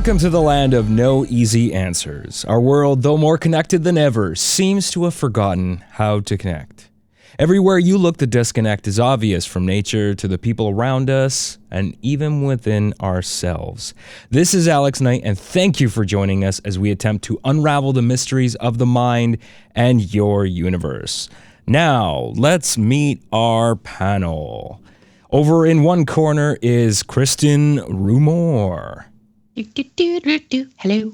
Welcome to the land of no easy answers. Our world, though more connected than ever, seems to have forgotten how to connect. Everywhere you look, the disconnect is obvious, from nature to the people around us, and even within ourselves. This is Alex Knight, and thank you for joining us as we attempt to unravel the mysteries of the mind and your universe. Now, let's meet our panel. Over in one corner is Kristin Rumohr. Hello.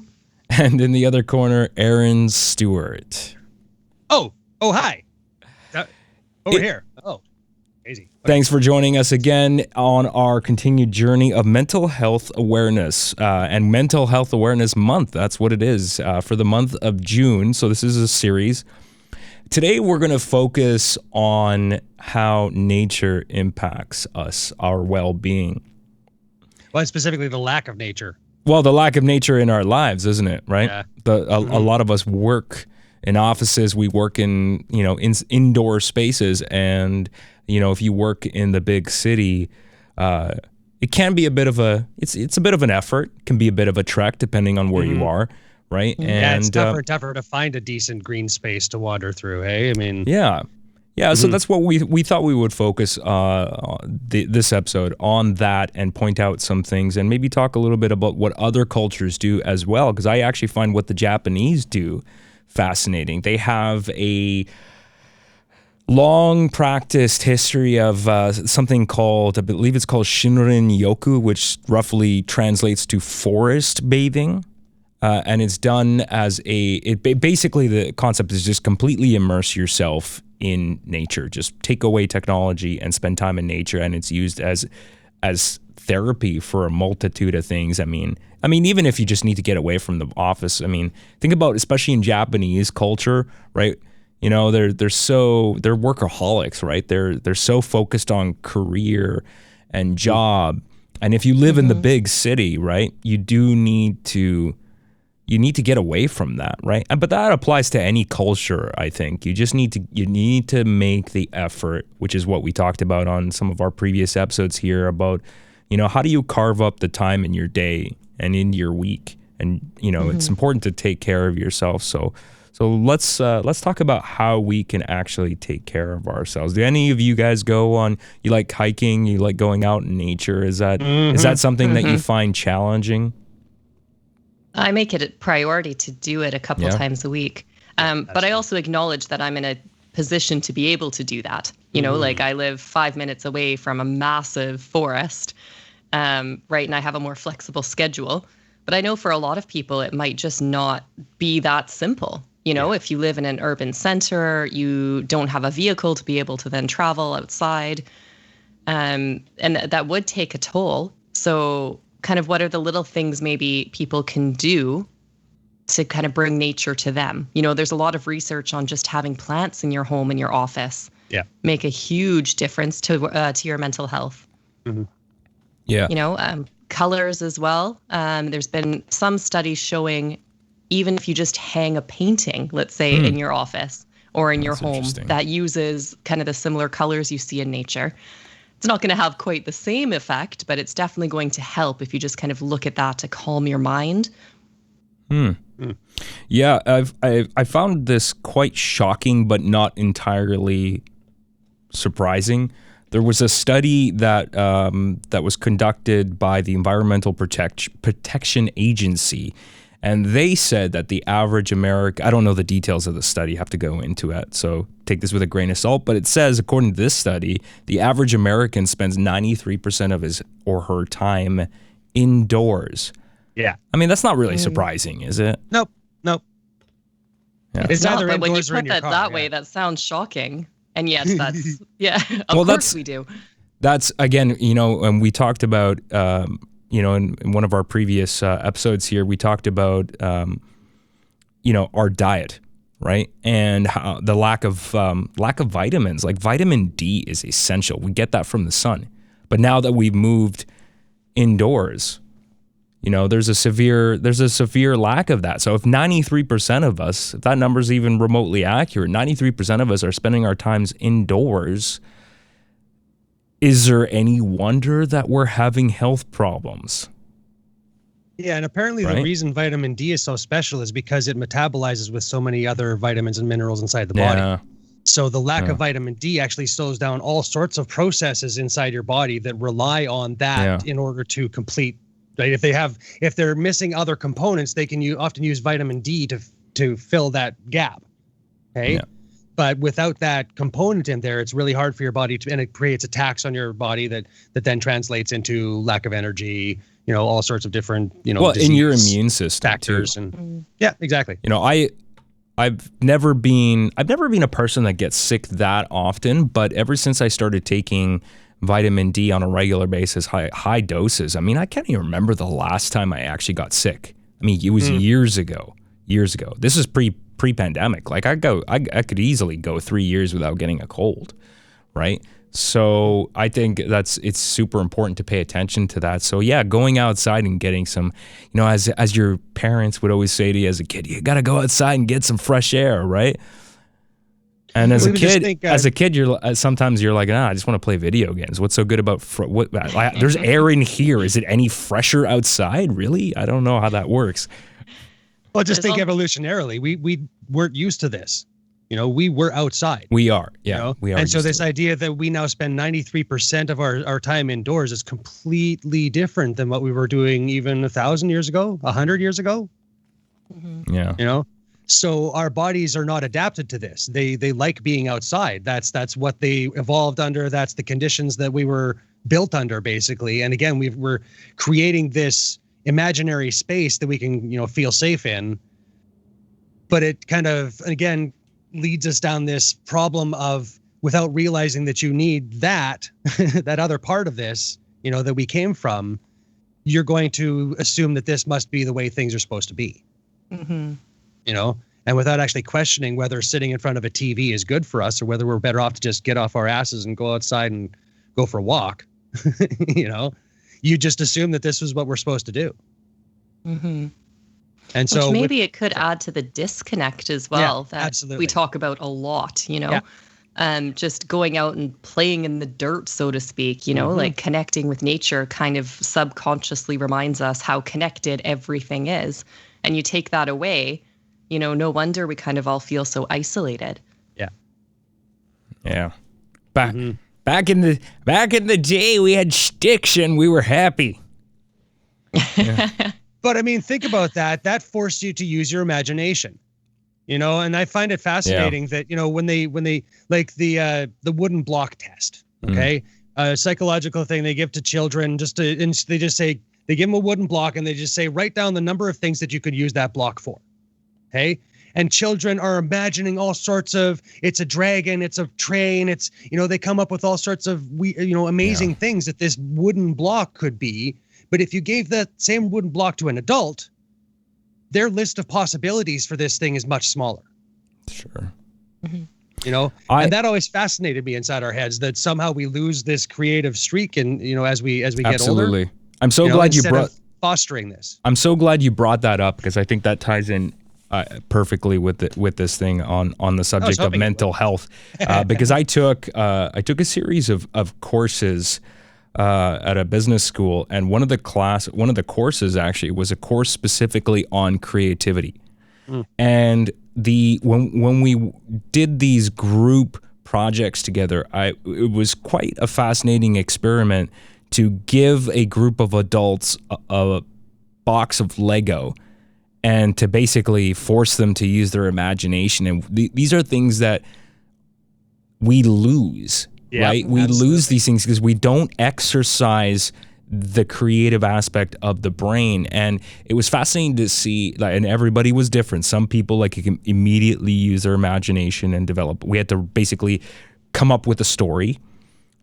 And in the other corner, Aaron Stewart. Oh, hi. Over here. Oh, crazy. Okay. Thanks for joining us again on our continued journey of mental health awareness and Mental Health Awareness Month. That's what it is for the month of June. So this is a series. Today, we're going to focus on how nature impacts us, our well-being. Well, specifically the lack of nature. Well, the lack of nature in our lives, isn't it? Right? Yeah. A lot of us work in offices. We work in indoor spaces, and if you work in the big city, it can be a bit of it's a bit of an effort. It can be a bit of a trek depending on where you are. Right. Yeah, it's tougher to find a decent green space to wander through. Hey, I mean. Yeah. So that's what we thought we would focus this episode on, that, and point out some things and maybe talk a little bit about what other cultures do as well, because I actually find what the Japanese do fascinating. They have a long practiced history of something called, I believe it's called Shinrinyoku, which roughly translates to forest bathing. And it's done as basically the concept is just completely immerse yourself in nature. Just take away technology and spend time in nature, and it's used as therapy for a multitude of things. I mean, even if you just need to get away from the office. I mean, think about, especially in Japanese culture, right? They're workaholics, right? They're so focused on career and job. And if you live in the big city, right, you need to get away from that, right? But that applies to any culture, I think. You need to make the effort, which is what we talked about on some of our previous episodes here about, how do you carve up the time in your day and in your week? And, it's important to take care of yourself. So let's talk about how we can actually take care of ourselves. Do any of you guys you like hiking? You like going out in nature? Is that something that you find challenging? I make it a priority to do it a couple times a week. But I also acknowledge that I'm in a position to be able to do that. Like I live 5 minutes away from a massive forest, right? And I have a more flexible schedule. But I know for a lot of people, it might just not be that simple. If you live in an urban center, you don't have a vehicle to be able to then travel outside. And that would take a toll. So kind of what are the little things maybe people can do to kind of bring nature to them? There's a lot of research on just having plants in your home, in your office. Yeah. Make a huge difference to your mental health. Mm-hmm. Yeah. Colors as well. There's been some studies showing even if you just hang a painting, let's say in your office or in your home that uses kind of the similar colors you see in nature, it's not going to have quite the same effect, but it's definitely going to help if you just kind of look at that to calm your mind. Yeah, I found this quite shocking, but not entirely surprising. There was a study that was conducted by the Environmental Protection Agency, and they said that the average American, I don't know the details of the study, have to go into it, so take this with a grain of salt, but it says, according to this study, the average American spends 93% of his or her time indoors. Yeah. I mean, that's not really surprising, is it? Nope. Yeah. It's either but when you indoors or put in your that car, that way, that sounds shocking. And yet that's, Well, course we do. That's, again, and we talked about, in one of our previous episodes here, we talked about, our diet, right? And how the lack of vitamins, like vitamin D is essential. We get that from the sun. But now that we've moved indoors, there's a severe lack of that. So if 93% of us, if that number's even remotely accurate, 93% of us are spending our times indoors, is there any wonder that we're having health problems? Yeah, and apparently right? the reason vitamin D is so special is because it metabolizes with so many other vitamins and minerals inside the body. So the lack of vitamin D actually slows down all sorts of processes inside your body that rely on that in order to complete. Right? If they're missing other components, they can often use vitamin D to fill that gap. Okay. Yeah. But without that component in there, it's really hard for your body and it creates a tax on your body that then translates into lack of energy, all sorts of different, in your immune system factors too. And yeah, exactly. I've never been a person that gets sick that often, but ever since I started taking vitamin D on a regular basis, high doses, I mean, I can't even remember the last time I actually got sick. I mean, it was years ago. This is pre-pandemic. Like I could easily go 3 years without getting a cold, right? So I think it's super important to pay attention to that. So yeah, going outside and getting some, as your parents would always say to you as a kid, you got to go outside and get some fresh air, right? And as a kid, you're sometimes you're like, I just want to play video games. What's so good about there's air in here? Is it any fresher outside? Really? I don't know how that works. Well, just think evolutionarily, we weren't used to this. We were outside. We are, yeah. We are. And so this idea that we now spend 93% of our time indoors is completely different than what we were doing even 1,000 years ago, 100 years ago. Mm-hmm. Yeah. So our bodies are not adapted to this. They like being outside. That's what they evolved under. That's the conditions that we were built under, basically. And again, we're creating this imaginary space that we can, feel safe in. But it kind of, again, leads us down this problem of, without realizing that you need that other part of this, that we came from, you're going to assume that this must be the way things are supposed to be. Mm-hmm. And without actually questioning whether sitting in front of a TV is good for us or whether we're better off to just get off our asses and go outside and go for a walk, you just assume that this is what we're supposed to do. Mm-hmm. And so maybe it could add to the disconnect as well that absolutely. We talk about a lot, just going out and playing in the dirt, so to speak, like connecting with nature kind of subconsciously reminds us how connected everything is. And you take that away, no wonder we kind of all feel so isolated. Yeah. Yeah. Back in the day, we had sticks and we were happy. Yeah. But I mean, think about that. That forced you to use your imagination, and I find it fascinating that, when they like the wooden block test, okay, a psychological thing they give to children and they just say, they give them a wooden block and they just say, write down the number of things that you could use that block for. Okay. And children are imagining all sorts of, it's a dragon, it's a train, it's, they come up with all sorts of, amazing things that this wooden block could be. But if you gave that same wooden block to an adult, their list of possibilities for this thing is much smaller. Sure. Mm-hmm. And that always fascinated me inside our heads, that somehow we lose this creative streak and, as we get older. Absolutely. I'm so glad you brought fostering this. I'm so glad you brought that up, because I think that ties in perfectly with this thing on the subject of mental health, because I took a series of courses at a business school, and one of the courses actually was a course specifically on creativity. And when we did these group projects together, it was quite a fascinating experiment to give a group of adults a box of Lego and to basically force them to use their imagination. And these are things that we lose. Right? We lose these things because we don't exercise the creative aspect of the brain. And it was fascinating to see, and everybody was different. Some people can immediately use their imagination and develop. We had to basically come up with a story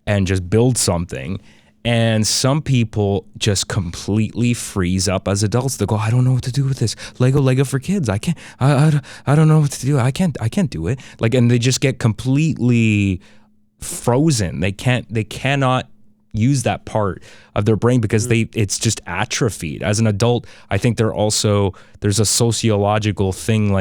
and just build something. And some people just completely freeze up as adults. They go, I don't know what to do with this. Lego for kids. I can't, I don't know what to do. I can't do it. And they just get completely frozen. They cannot use that part of their brain because it's just atrophied. As an adult, I think there's a sociological thing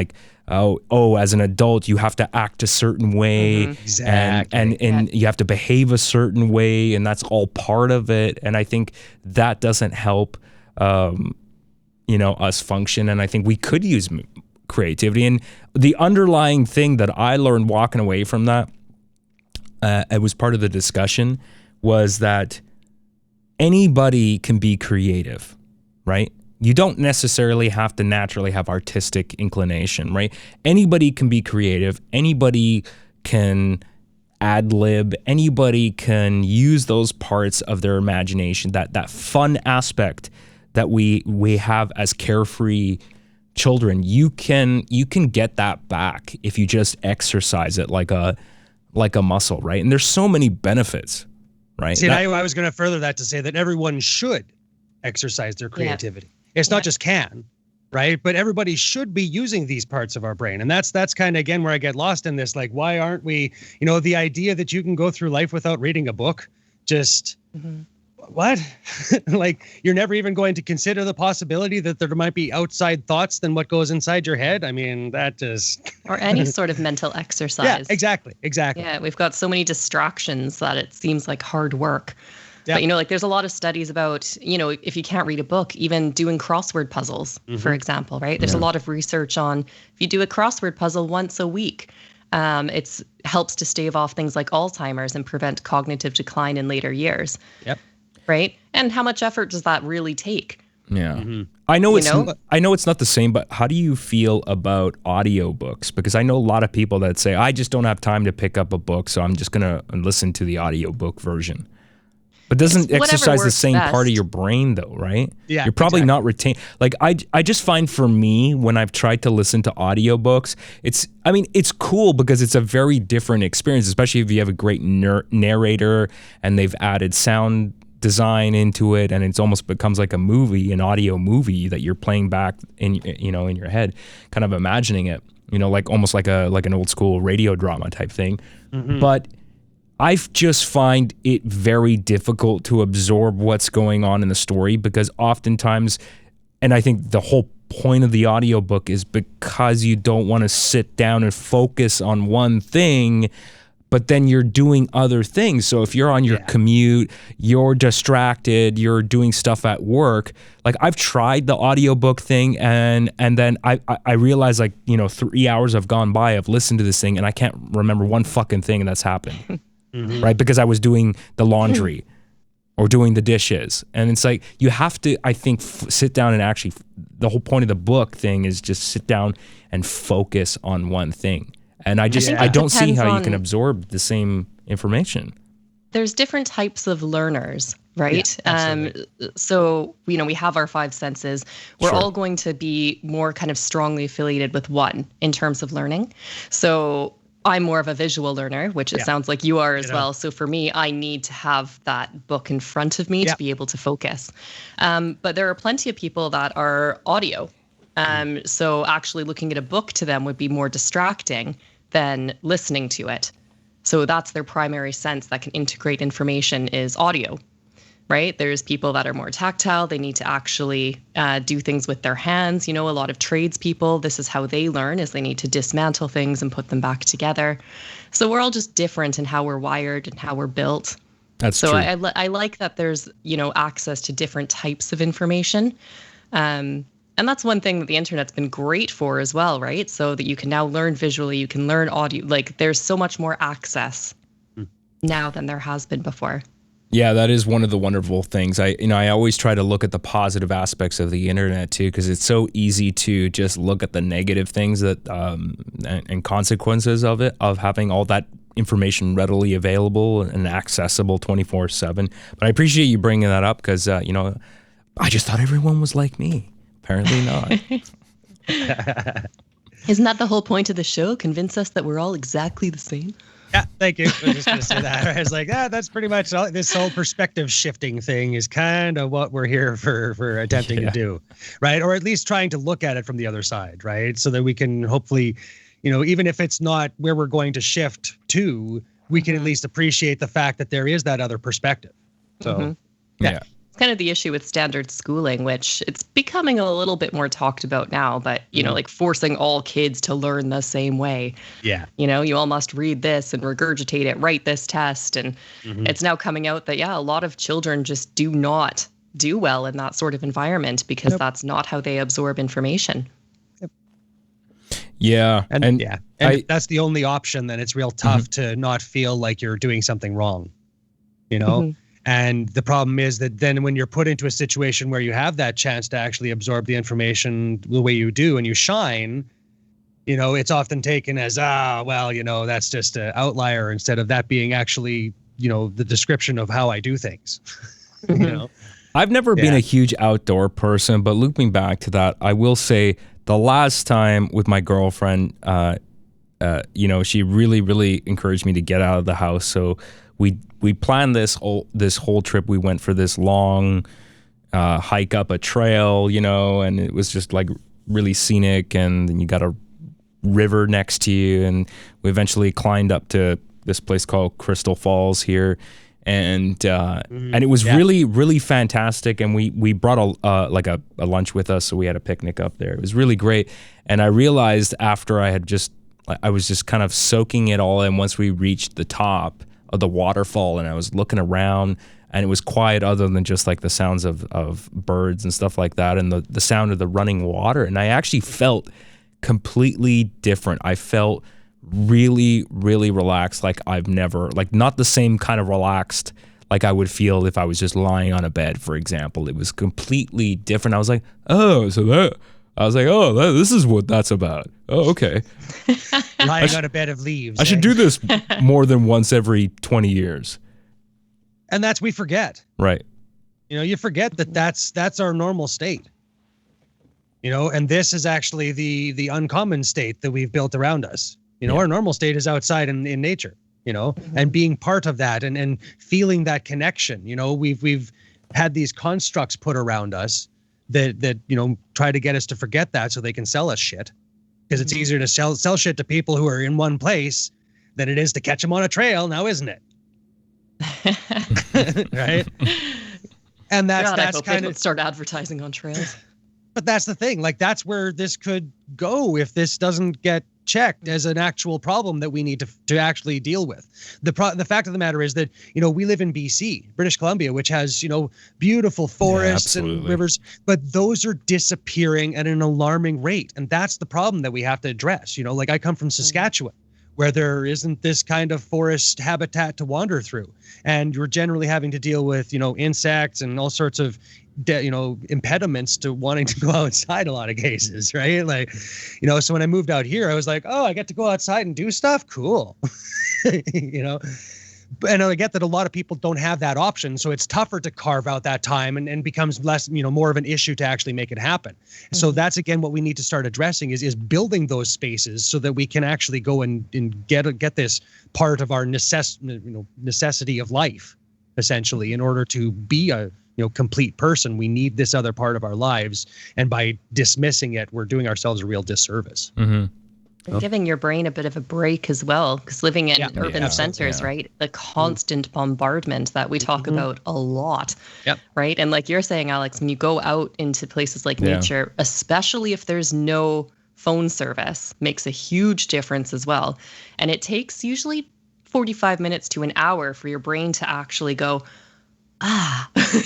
as an adult you have to act a certain way, and you have to behave a certain way, and that's all part of it. And I think that doesn't help us function. And I think we could use creativity. And the underlying thing that I learned walking away from that, it was part of the discussion, was that anybody can be creative, right? You don't necessarily have to naturally have artistic inclination, right? Anybody can be creative. Anybody can ad lib. Anybody can use those parts of their imagination, that fun aspect that we have as carefree children. You can get that back if you just exercise it like a muscle, right? And there's so many benefits, right? See, I was going to further that to say that everyone should exercise their creativity. Yeah. It's not just can, right? But everybody should be using these parts of our brain. And that's kind of, again, where I get lost in this. Like, why aren't we, the idea that you can go through life without reading a book, just what? Like, you're never even going to consider the possibility that there might be outside thoughts than what goes inside your head. I mean, that just... Or any sort of mental exercise. Yeah, exactly. Yeah, we've got so many distractions that it seems like hard work. But, like, there's a lot of studies about, if you can't read a book, even doing crossword puzzles, for example, right? There's a lot of research on if you do a crossword puzzle once a week, it helps to stave off things like Alzheimer's and prevent cognitive decline in later years. Yep. Right? And how much effort does that really take? Yeah. Mm-hmm. I know it's not the same, but how do you feel about audiobooks? Because I know a lot of people that say, I just don't have time to pick up a book, so I'm just going to listen to the audiobook version. But doesn't exercise the same part of your brain, though, right? Yeah, you're probably not retained. Like, I just find for me, when I've tried to listen to audiobooks, it's cool because it's a very different experience, especially if you have a great narrator and they've added sound design into it, and it's almost becomes like a movie, an audio movie that you're playing back in your head, kind of imagining it, like almost like an old school radio drama type thing. Mm-hmm. But I just find it very difficult to absorb what's going on in the story, because oftentimes, and I think the whole point of the audiobook is because you don't want to sit down and focus on one thing, but then you're doing other things. So if you're on your commute, you're distracted, you're doing stuff at work. Like, I've tried the audiobook thing, and then I realized, like, 3 hours have gone by, I've listened to this thing, and I can't remember one fucking thing that's happened. Mm-hmm. Right? Because I was doing the laundry or doing the dishes. And it's like, you have to, I think, sit down and actually, the whole point of the book thing is just sit down and focus on one thing. And I don't see how you can absorb the same information. There's different types of learners, right? Yeah, so, we have our five senses. We're all going to be more kind of strongly affiliated with one in terms of learning. So I'm more of a visual learner, which it sounds like you are as well. So for me, I need to have that book in front of me to be able to focus. But there are plenty of people that are audio. So actually looking at a book to them would be more distracting than listening to it. So that's their primary sense that can integrate information is audio, right? There's people that are more tactile. They need to actually do things with their hands. A lot of tradespeople, this is how they learn, is they need to dismantle things and put them back together. So we're all just different in how we're wired and how we're built. That's true. So I like that there's, access to different types of information. And that's one thing that the internet's been great for as well, right? So that you can now learn visually, you can learn audio. Like, there's so much more access now than there has been before. Yeah, that is one of the wonderful things. I always try to look at the positive aspects of the internet too, because it's so easy to just look at the negative things that and consequences of it, of having all that information readily available and accessible 24/7. But I appreciate you bringing that up, because I just thought everyone was like me. Apparently not. Isn't that the whole point of the show? Convince us that we're all exactly the same? Yeah, thank you. I was just going to say that. I was like, that's pretty much all. This whole perspective shifting thing is kind of what we're here for attempting to do, right? Or at least trying to look at it from the other side, right? So that we can hopefully, even if it's not where we're going to shift to, we can at least appreciate the fact that there is that other perspective. So, yeah. Kind of the issue with standard schooling, which it's becoming a little bit more talked about now, but like forcing all kids to learn the same way. Yeah. You all must read this and regurgitate it, write this test. And it's now coming out that, a lot of children just do not do well in that sort of environment because that's not how they absorb information. Yeah. And if that's the only option, then it's real tough to not feel like you're doing something wrong, you know? And the problem is that then when you're put into a situation where you have that chance to actually absorb the information the way you do and you shine, you know, it's often taken as, well, you know, that's just an outlier instead of that being actually, you know, the description of how I do things, you know? I've never been a huge outdoor person, but looping back to that, I will say the last time with my girlfriend, you know, she really, really encouraged me to get out of the house. So we planned this whole trip. We went for this long hike up a trail, you know, and it was just like really scenic. And then you got a river next to you, and we eventually climbed up to this place called Crystal Falls here. And it was really, really fantastic. And we brought a lunch with us, so we had a picnic up there. It was really great. And I realized after I was just kind of soaking it all in once we reached the top of the waterfall, and I was looking around, and it was quiet other than just like the sounds of birds and stuff like that, and the sound of the running water. And I actually felt completely different. I felt really, really relaxed, like I've never, like not the same kind of relaxed like I would feel if I was just lying on a bed, for example. It was completely different. I was like, this is what that's about. Oh, okay. Lying on a bed of leaves. I should do this more than once every 20 years. And we forget. Right. You know, you forget that's our normal state. You know, and this is actually the uncommon state that we've built around us. You know, our normal state is outside in nature, you know, and being part of that and feeling that connection. You know, we've had these constructs put around us that you know, try to get us to forget that so they can sell us shit, because it's easier to sell shit to people who are in one place than it is to catch them on a trail now, isn't it? Right? And that's kind of start advertising on trails. But that's the thing, like that's where this could go if this doesn't get checked as an actual problem that we need to actually deal with. The fact of the matter is that, you know, we live in BC, British Columbia, which has, you know, beautiful forests and rivers, but those are disappearing at an alarming rate. And that's the problem that we have to address. You know, like I come from Saskatchewan, where there isn't this kind of forest habitat to wander through. And you're generally having to deal with, you know, insects and all sorts of impediments to wanting to go outside a lot of cases, right? Like, you know, so when I moved out here, I was like, oh, I get to go outside and do stuff. Cool. You know, and I get that a lot of people don't have that option. So it's tougher to carve out that time and becomes less, you know, more of an issue to actually make it happen. So that's, again, what we need to start addressing is building those spaces so that we can actually go and get this part of our necessity of life, essentially, in order to be a, you know, complete person. We need this other part of our lives, and by dismissing it, we're doing ourselves a real disservice. And giving your brain a bit of a break as well, because living in urban centers, right, the constant bombardment that we talk about a lot, right? And like you're saying, Alex, when you go out into places like nature, especially if there's no phone service, makes a huge difference as well. And it takes usually 45 minutes to an hour for your brain to actually go,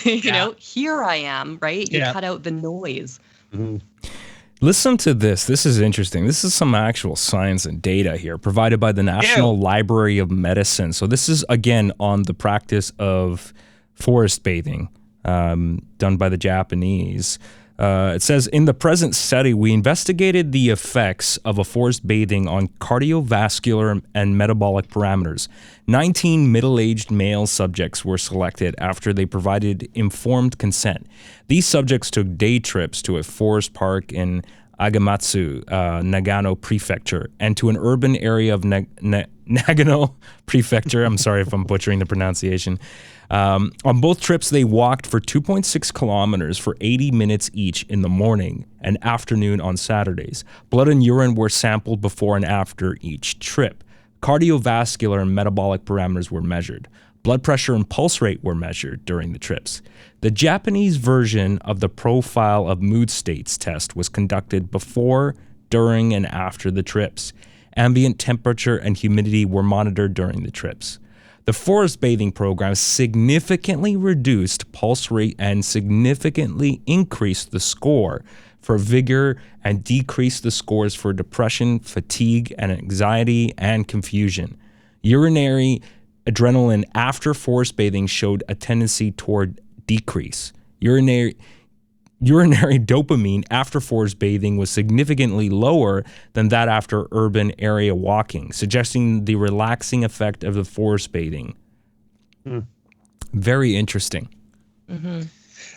you know, here I am, right? You cut out the noise. Listen to this. This is interesting. This is some actual science and data here provided by the National Library of Medicine. So this is, again, on the practice of forest bathing done by the Japanese. It says, in the present study, we investigated the effects of a forest bathing on cardiovascular and metabolic parameters. 19 middle-aged male subjects were selected after they provided informed consent. These subjects took day trips to a forest park in Agamatsu, Nagano Prefecture, and to an urban area of Nagano Prefecture. I'm sorry if I'm butchering the pronunciation. On both trips, they walked for 2.6 kilometers for 80 minutes each in the morning and afternoon on Saturdays. Blood and urine were sampled before and after each trip. Cardiovascular and metabolic parameters were measured. Blood pressure and pulse rate were measured during the trips. The Japanese version of the Profile of Mood States test was conducted before, during, and after the trips. Ambient temperature and humidity were monitored during the trips. The forest bathing program significantly reduced pulse rate and significantly increased the score for vigor and decreased the scores for depression, fatigue, and anxiety and confusion. Urinary adrenaline after forest bathing showed a tendency toward decrease. Urinary dopamine after forest bathing was significantly lower than that after urban area walking, suggesting the relaxing effect of the forest bathing. Very interesting. Mm-hmm.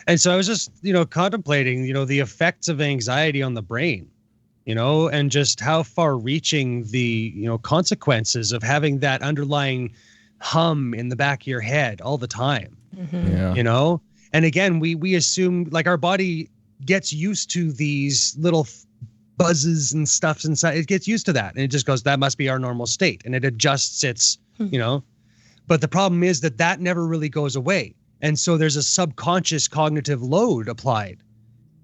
And so I was just, contemplating, the effects of anxiety on the brain, and just how far reaching the, consequences of having that underlying hum in the back of your head all the time, Yeah. And again, we assume like our body gets used to these little buzzes and stuffs inside. It gets used to that. And it just goes, that must be our normal state. And it adjusts its, but the problem is that never really goes away. And so there's a subconscious cognitive load applied.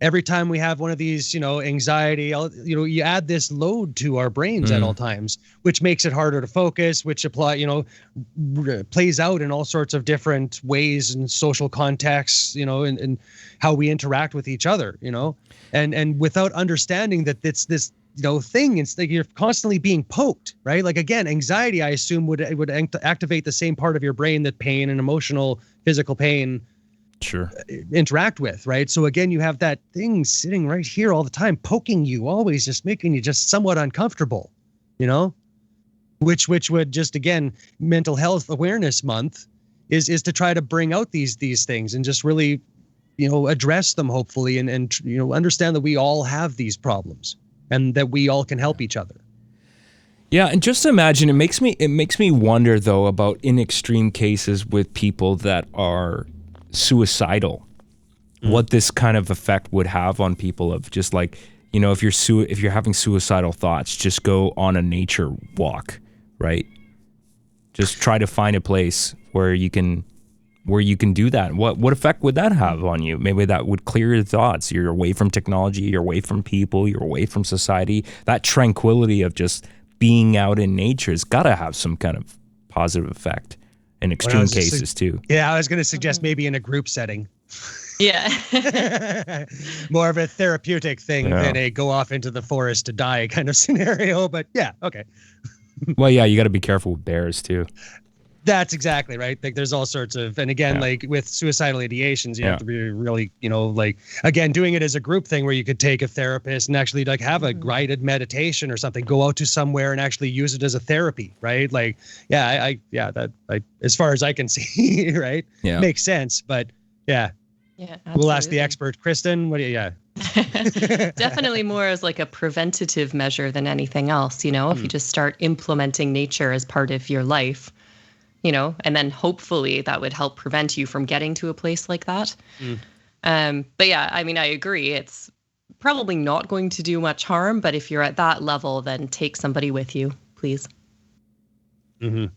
Every time we have one of these, anxiety, you add this load to our brains at all times, which makes it harder to focus, which plays out in all sorts of different ways and social contexts, and how we interact with each other, and without understanding that it's this, thing, it's like you're constantly being poked, right? Like, again, anxiety, I assume would activate the same part of your brain that pain and emotional, physical pain interact with, right? So again, you have that thing sitting right here all the time, poking you, always just making you just somewhat uncomfortable, which would just, again, Mental Health Awareness Month is to try to bring out these things and just really, address them, hopefully, and understand that we all have these problems and that we all can help each other. Yeah, and just imagine, it makes me wonder though about in extreme cases with people that are suicidal, what this kind of effect would have on people of just like, if you're having suicidal thoughts, just go on a nature walk, right? Just try to find a place where you can do that. What effect would that have on you? Maybe that would clear your thoughts. You're away from technology, you're away from people, you're away from society. That tranquility of just being out in nature has got to have some kind of positive effect. In extreme cases too. Yeah, I was going to suggest maybe in a group setting. Yeah. More of a therapeutic thing than a go off into the forest to die kind of scenario. But yeah, okay. Well, yeah, you got to be careful with bears too. That's exactly right. Like there's all sorts of, and again, like with suicidal ideations, you have to be really, like, again, doing it as a group thing where you could take a therapist and actually like have a guided meditation or something, go out to somewhere and actually use it as a therapy, right? Like, as far as I can see, right? Yeah. Makes sense. But yeah. Yeah. We'll ask the expert, Kristin. What do you, Definitely more as like a preventative measure than anything else, if you just start implementing nature as part of your life, and then hopefully that would help prevent you from getting to a place like that. But yeah, I mean, I agree. It's probably not going to do much harm, but if you're at that level, then take somebody with you, please. And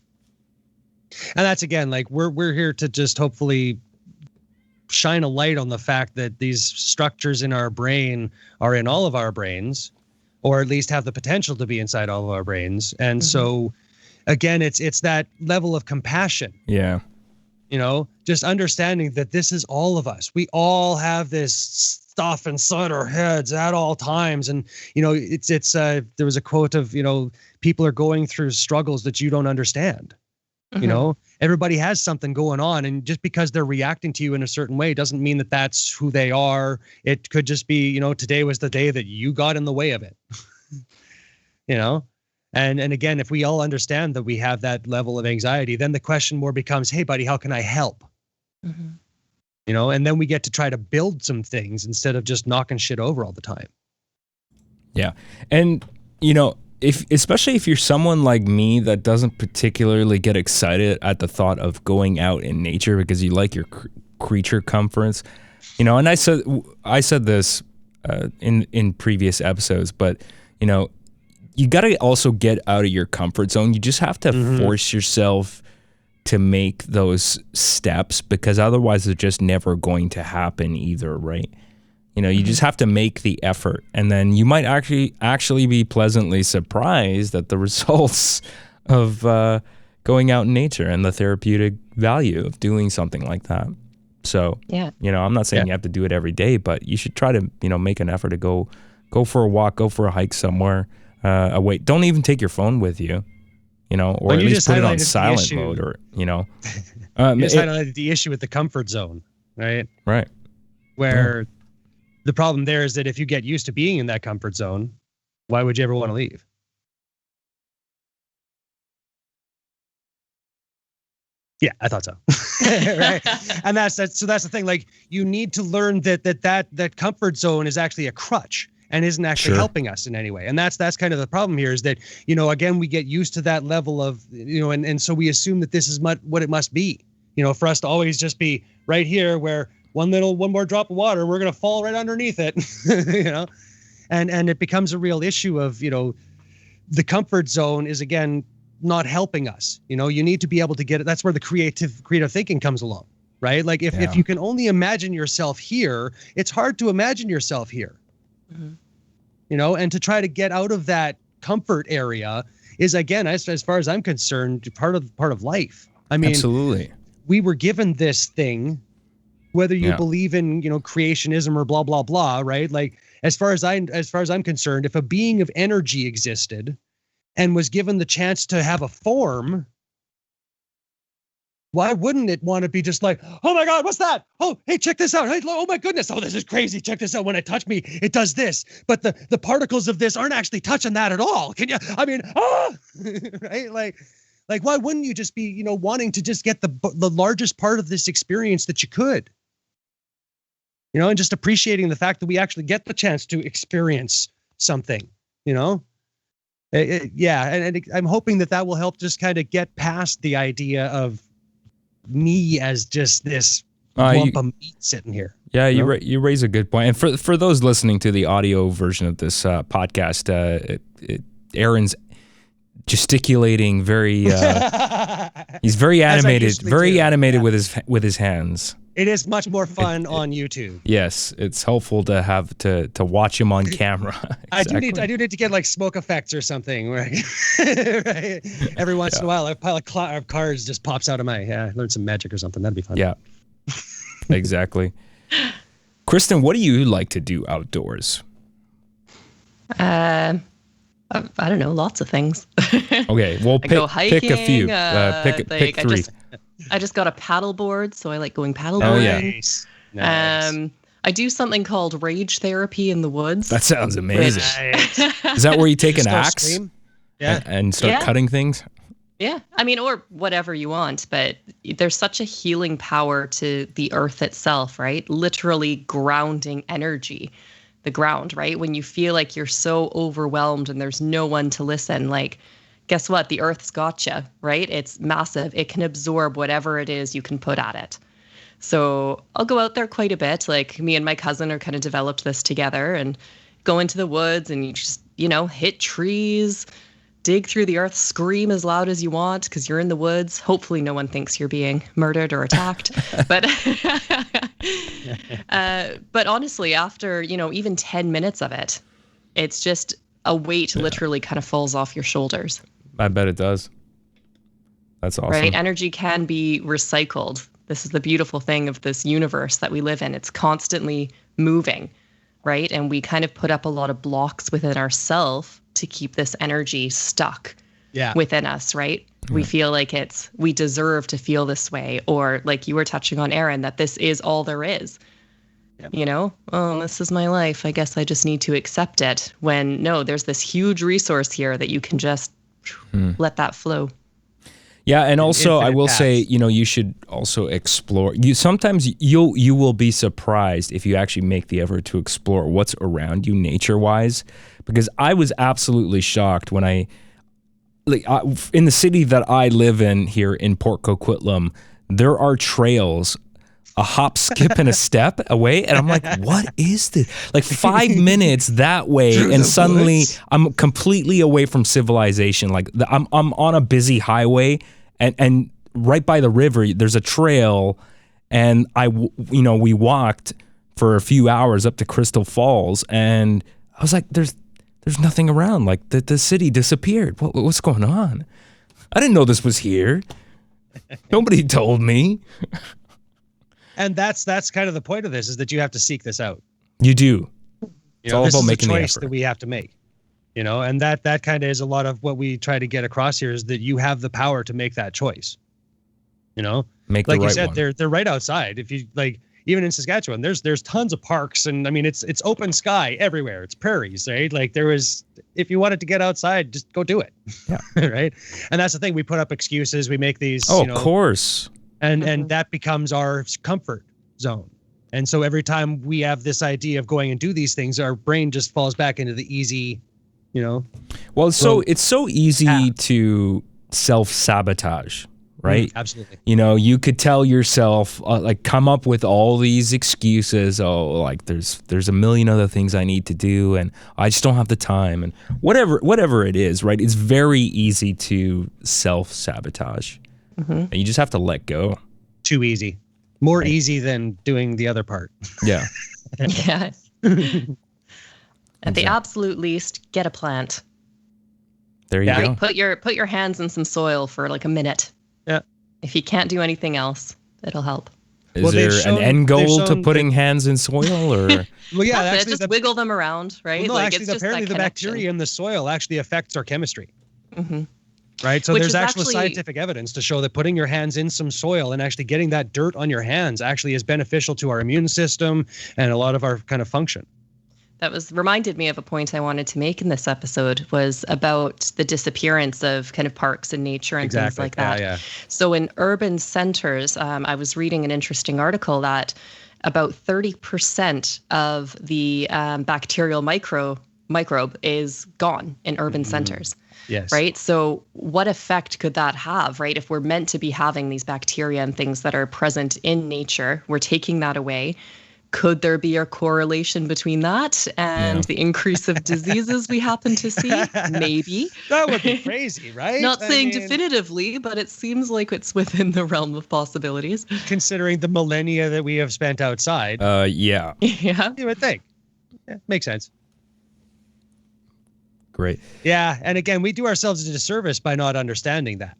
that's, again, like we're here to just hopefully shine a light on the fact that these structures in our brain are in all of our brains, or at least have the potential to be inside all of our brains. And so again, it's that level of compassion. Yeah. Just understanding that this is all of us. We all have this stuff inside our heads at all times. And, there was a quote of, people are going through struggles that you don't understand. Everybody has something going on. And just because they're reacting to you in a certain way doesn't mean that that's who they are. It could just be, today was the day that you got in the way of it. And again, if we all understand that we have that level of anxiety, then the question more becomes, hey, buddy, how can I help? And then we get to try to build some things instead of just knocking shit over all the time. Yeah. And, especially if you're someone like me that doesn't particularly get excited at the thought of going out in nature because you like your creature comforts, and I said this in previous episodes, but, you got to also get out of your comfort zone. You just have to force yourself to make those steps, because otherwise they're just never going to happen either, right? You just have to make the effort, and then you might actually be pleasantly surprised at the results of going out in nature and the therapeutic value of doing something like that. So, I'm not saying you have to do it every day, but you should try to, make an effort to go for a walk, go for a hike somewhere away. Don't even take your phone with you, or at least put it on silent mode or, you just highlighted the issue with the comfort zone, right? Right. Where the problem there is that if you get used to being in that comfort zone, why would you ever want to leave? Yeah, I thought so. Right. And that's the thing. Like, you need to learn that comfort zone is actually a crutch and isn't actually helping us in any way. And that's kind of the problem here is that, again, we get used to that level of, and so we assume that this is what it must be, for us to always just be right here where one more drop of water, we're going to fall right underneath it, and it becomes a real issue of, the comfort zone is, again, not helping us. You need to be able to get it. That's where the creative thinking comes along, right? Like if you can only imagine yourself here, it's hard to imagine yourself here. Mm-hmm. And to try to get out of that comfort area is, again, as far as I'm concerned, part of life. I mean, absolutely. We were given this thing, whether you believe in, creationism or blah, blah, blah, right? Like as far as I'm concerned, if a being of energy existed and was given the chance to have a form, why wouldn't it want to be just like, oh my God, what's that? Oh, hey, check this out. Hey, oh my goodness. Oh, this is crazy. Check this out. When it touch me, it does this. But the particles of this aren't actually touching that at all. Can you, right? Like, why wouldn't you just be, wanting to just get the largest part of this experience that you could? And just appreciating the fact that we actually get the chance to experience something, and I'm hoping that will help just kind of get past the idea of me as just this lump of meat sitting here. Yeah, you raise a good point. And for those listening to the audio version of this podcast, Aaron's gesticulating very. He's very animated with his hands. It is much more fun on YouTube. Yes, it's helpful to have to watch him on camera. Exactly. I do need to get like smoke effects or something, right? Right? Every once in a while, a pile of cards just pops out of my. Learn some magic or something. That'd be fun. Yeah, exactly. Kristin, what do you like to do outdoors? I don't know, lots of things. Okay, well, go hiking, pick a few. Pick three. I just got a paddle board, so I like going paddleboarding. Oh, yeah. Nice. I do something called rage therapy in the woods. That sounds amazing. Is that where you take an axe and start cutting things? Yeah. I mean, or whatever you want, but there's such a healing power to the earth itself, right? Literally grounding energy, the ground, right? When you feel like you're so overwhelmed and there's no one to listen, like, guess what? The earth's got you, right? It's massive. It can absorb whatever it is you can put at it. So I'll go out there quite a bit. Like me and my cousin are kind of developed this together and go into the woods and you just, hit trees, dig through the earth, scream as loud as you want because you're in the woods. Hopefully no one thinks you're being murdered or attacked. But honestly, after, even 10 minutes of it, it's just a weight literally kind of falls off your shoulders. I bet it does. That's awesome. Right? Energy can be recycled. This is the beautiful thing of this universe that we live in. It's constantly moving, right? And we kind of put up a lot of blocks within ourselves to keep this energy stuck within us, right? Yeah. We feel like we deserve to feel this way. Or like you were touching on, Aaron, that this is all there is. Yep. This is my life. I guess I just need to accept it. When no, there's this huge resource here that you can just let that flow. Yeah, and also I will say, you should also explore. Sometimes you will be surprised if you actually make the effort to explore what's around you nature-wise. Because I was absolutely shocked when in the city that I live in here in Port Coquitlam, there are trails a hop, skip, and a step away. And I'm like, what is this? Like 5 minutes that way, and suddenly I'm completely away from civilization. Like I'm on a busy highway, and right by the river, there's a trail, and we walked for a few hours up to Crystal Falls, and I was like, there's nothing around. Like the city disappeared. What's going on? I didn't know this was here. Nobody told me. And that's kind of the point of this, is that you have to seek this out. You do. It's all about making the effort. This is a choice that we have to make. And that kind of is a lot of what we try to get across here, is that you have the power to make that choice. Make the like right you said, one. they're right outside. If you like, even in Saskatchewan, there's tons of parks, and I mean it's open sky everywhere. It's prairies, right? Like if you wanted to get outside, just go do it. Yeah. Right. And that's the thing. We put up excuses. We make these. Oh, of course. And that becomes our comfort zone. And so every time we have this idea of going and do these things, our brain just falls back into the easy, Well, it's so easy to self-sabotage, right? Absolutely. You could tell yourself, come up with all these excuses. Oh, like there's a million other things I need to do, and I just don't have the time, and whatever it is, right? It's very easy to self-sabotage. And you just have to let go. Too easy. More easy than doing the other part. Yeah. Yeah. At the absolute least, get a plant. There you go. Put your hands in some soil for like a minute. Yeah. If you can't do anything else, it'll help. Is there an end goal to putting hands in soil, or? Well, yeah, That's actually, just wiggle them around, right? Well, no, like actually, it's just apparently that the bacteria in the soil actually affects our chemistry. Mm-hmm. Right. So Which there's is actual actually scientific evidence to show that putting your hands in some soil and actually getting that dirt on your hands actually is beneficial to our immune system and a lot of our kind of function. That reminded me of a point I wanted to make in this episode, was about the disappearance of kind of parks and nature and things like that. Yeah. So in urban centers, I was reading an interesting article that about 30% of the bacterial microbe is gone in urban centers. Yes. Right. So what effect could that have, right? If we're meant to be having these bacteria and things that are present in nature, we're taking that away. Could there be a correlation between that and the increase of diseases we happen to see? Maybe. That would be crazy, right? Not saying definitively, but it seems like it's within the realm of possibilities. Considering the millennia that we have spent outside. Yeah. Yeah. You would think. Yeah, makes sense. Great. Yeah. And again, we do ourselves a disservice by not understanding that.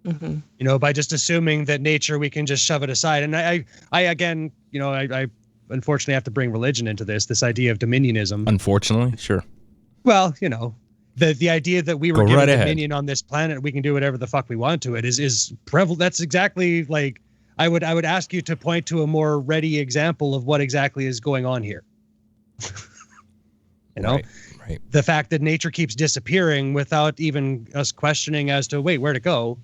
Mm-hmm. By just assuming that nature, we can just shove it aside. And I again, I unfortunately have to bring religion into this idea of dominionism. Unfortunately, sure. Well, the idea that we were given dominion on this planet, we can do whatever the fuck we want to it is prevalent. That's exactly like, I would ask you to point to a more ready example of what exactly is going on here. Right. The fact that nature keeps disappearing without even us questioning as to, wait, where'd it go?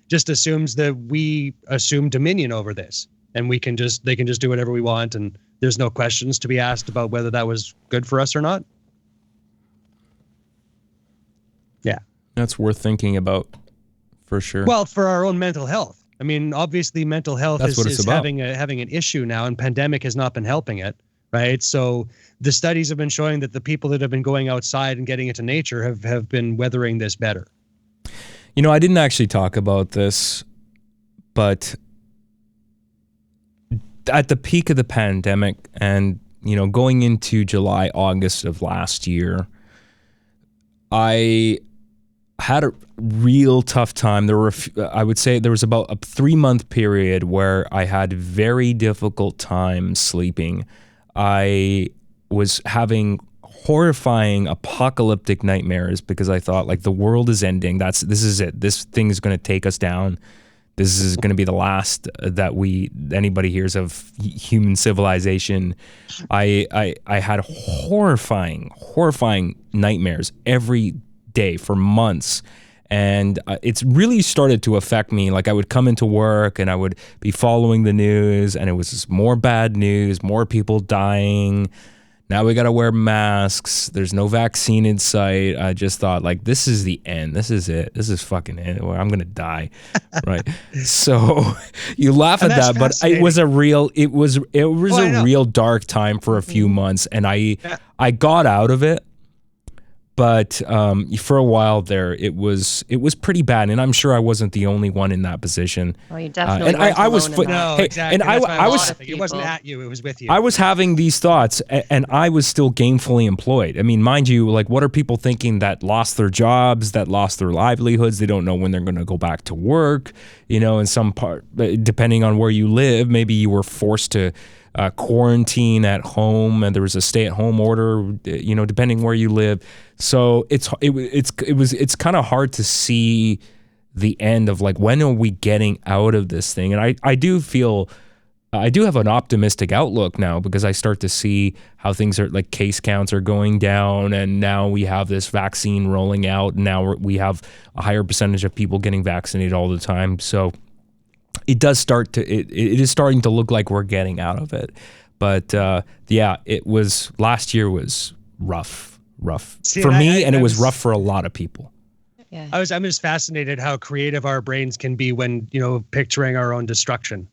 Just assumes that we assume dominion over this, and they can just do whatever we want, and there's no questions to be asked about whether that was good for us or not. Yeah. That's worth thinking about, for sure. Well, for our own mental health. I mean, obviously mental health is having an issue now, and pandemic has not been helping it. Right. So the studies have been showing that the people that have been going outside and getting into nature have been weathering this better. I didn't actually talk about this, but at the peak of the pandemic and, going into July, August of last year, I had a real tough time. I would say there was about a 3-month period where I had very difficult time sleeping. I was having horrifying apocalyptic nightmares because I thought like the world is ending. This is it. This thing is going to take us down. This is going to be the last that anybody hears of human civilization. I had horrifying nightmares every day for months. And it's really started to affect me. Like I would come into work and I would be following the news, and it was just more bad news, more people dying. Now we got to wear masks. There's no vaccine in sight. I just thought like, this is the end. This is it. This is fucking it. I'm going to die. Right. So you laugh at that, but it was a real dark time for a few months. And I got out of it. But for a while there, it was pretty bad, and I'm sure I wasn't the only one in that position. Oh, you definitely and weren't I was alone in that. No, hey, exactly. and I was it wasn't at you, it was with you. I was having these thoughts, and I was still gainfully employed. I mean, mind you, like, what are people thinking that lost their jobs, that lost their livelihoods? They don't know when they're going to go back to work. You know, in some part, depending on where you live, maybe you were forced to quarantine at home, and there was a stay-at-home order. You know, depending where you live. So it's kind of hard to see the end of, like, when are we getting out of this thing? And I do feel. I do have an optimistic outlook now, because I start to see how things are, like, case counts are going down, and now we have this vaccine rolling out, and now we have a higher percentage of people getting vaccinated all the time. So it does start to, it is starting to look like we're getting out of it. But yeah, last year was rough for me, and it was rough for a lot of people. Yeah. I'm just fascinated how creative our brains can be when, you know, picturing our own destruction.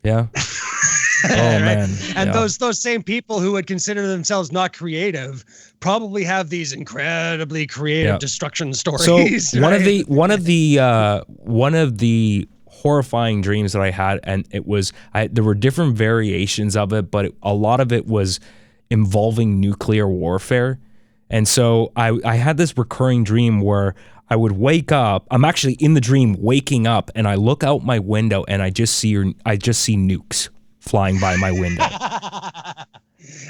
Yeah. Oh, right? man. And yeah. those same people who would consider themselves not creative probably have these incredibly creative destruction stories. So right? one of the horrifying dreams that I had, and there were different variations of it, but a lot of it was involving nuclear warfare. And so I had this recurring dream where I would wake up. I'm actually in the dream waking up, and I look out my window, and I just see nukes flying by my window.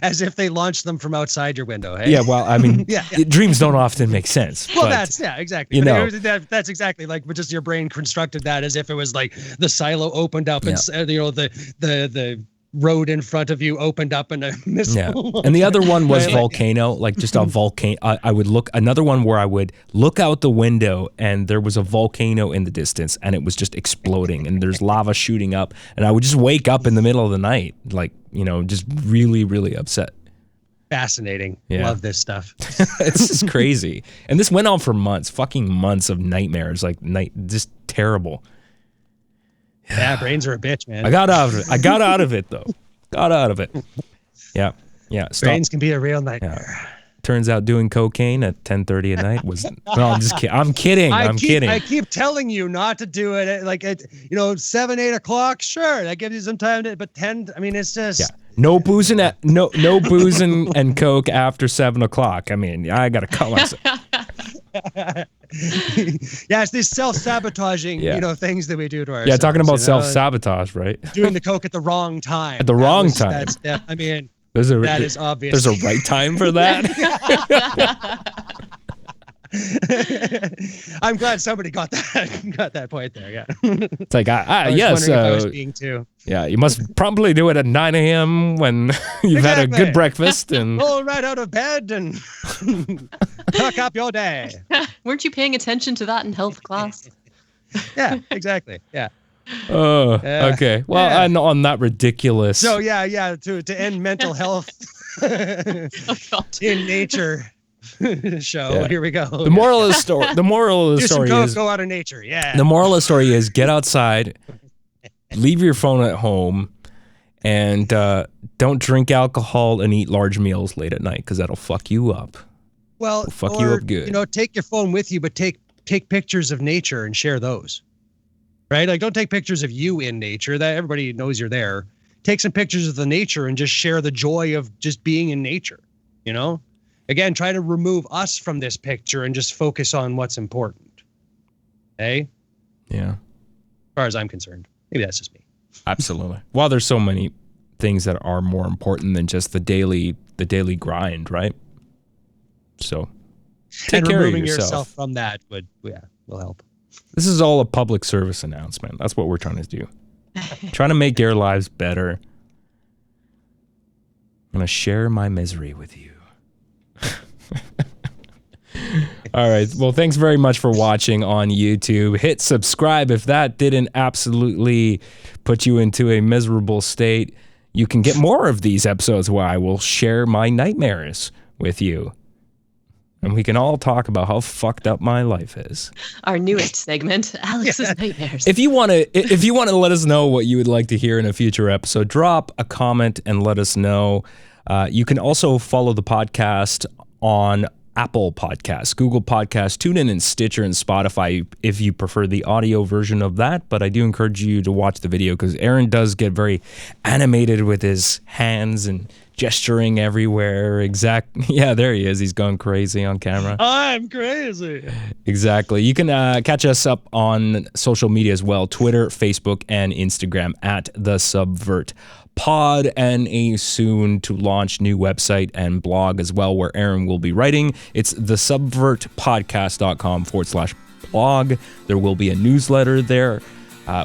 As if they launched them from outside your window. Hey? Yeah, well, I mean, dreams don't often make sense. Well, but, exactly. You know, that's exactly like, but just your brain constructed that as if it was like the silo opened up and, you know, the road in front of you opened up and a missile. Yeah. And the other one was volcano, like just a volcano. Another one where I would look out the window and there was a volcano in the distance and it was just exploding and there's lava shooting up, and I would just wake up in the middle of the night, like, you know, just really, really upset. Fascinating. Yeah. Love this stuff. It's just crazy. And this went on for fucking months of nightmares, just terrible. Yeah, brains are a bitch, man. I got out of it though. Got out of it. Yeah. Brains can be a real nightmare. Yeah. Turns out doing cocaine at 10:30 at night was. No, I'm just kidding. I'm kidding. I keep telling you not to do it. Like, 7, 8 o'clock. Sure, that gives you some time to. But 10. I mean, it's just. Yeah. No boozing no boozing and coke after 7 o'clock. I mean, I gotta cut myself. Yeah, it's these self-sabotaging, things that we do to ourselves. Yeah, talking about self-sabotage, right? Doing the coke at the wrong time. At the wrong time. I mean, that is obvious. There's a right time for that. I'm glad somebody got that point there. Yeah. It's like, yes. I was being too. Yeah, you must probably do it at 9 a.m. when you've had a good breakfast and roll right out of bed and hook up your day. Weren't you paying attention to that in health class? Yeah, exactly. Yeah. Oh, okay. Well, and on that ridiculous. So to end mental health in nature. Show. Yeah. Here we go. The moral of the story. The moral of the story is go out of nature. Yeah. The moral of the story is get outside, leave your phone at home, and don't drink alcohol and eat large meals late at night because that'll fuck you up. Well, fuck you up good. Take your phone with you, but take pictures of nature and share those. Right? Like, don't take pictures of you in nature. That everybody knows you're there. Take some pictures of the nature and just share the joy of just being in nature. You know. Again, try to remove us from this picture and just focus on what's important. Hey? Yeah. As far as I'm concerned. Maybe that's just me. Absolutely. Well, there's so many things that are more important than just the daily grind, right? So take care of removing yourself from that will help. This is all a public service announcement. That's what we're trying to do. Trying to make your lives better. I'm going to share my misery with you. All right. Well, thanks very much for watching on YouTube. Hit subscribe if that didn't absolutely put you into a miserable state. You can get more of these episodes where I will share my nightmares with you. And we can all talk about how fucked up my life is. Our newest segment, Alex's Nightmares. If you want to let us know what you would like to hear in a future episode, drop a comment and let us know. You can also follow the podcast on Apple Podcasts, Google Podcasts, TuneIn, and Stitcher, and Spotify if you prefer the audio version of that. But I do encourage you to watch the video because Aaron does get very animated with his hands and gesturing everywhere. Yeah, there he is. He's going crazy on camera. I'm crazy. Exactly. You can catch us up on social media as well, Twitter, Facebook, and Instagram at The Subvert Pod, and a soon to launch new website and blog as well where Aaron will be writing. It's thesubvertpodcast.com/blog. There will be a newsletter there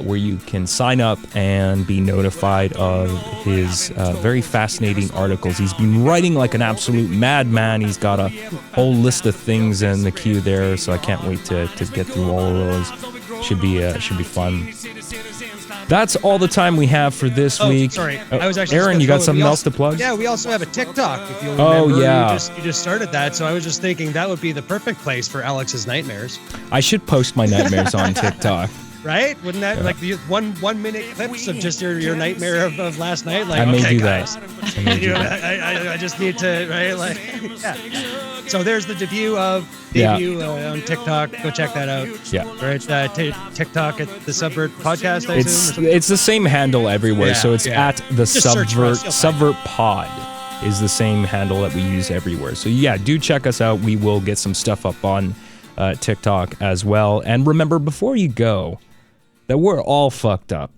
where you can sign up and be notified of his very fascinating articles. He's been writing like an absolute madman. He's got a whole list of things in the queue there, so I can't wait to get through all of those. Should be fun. That's all the time we have for this week. Sorry, I was actually Aaron, you got something else to plug? Yeah, we also have a TikTok. If you'll remember, oh yeah, you just started that. So I was just thinking that would be the perfect place for Alex's nightmares. I should post my nightmares on TikTok. Right? Wouldn't that like the one minute clips of just your nightmare of last night? Like, I may do guys, that. I just need to, right? Like, yeah. So there's the debut on TikTok. Go check that out. Yeah. Right. TikTok at the Subvert Podcast. I assume, it's the same handle everywhere. So it's at the Subvert Pod is the same handle that we use everywhere. So yeah, do check us out. We will get some stuff up on TikTok as well. And remember, before you go, that we're all fucked up.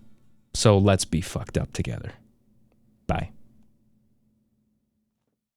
So let's be fucked up together.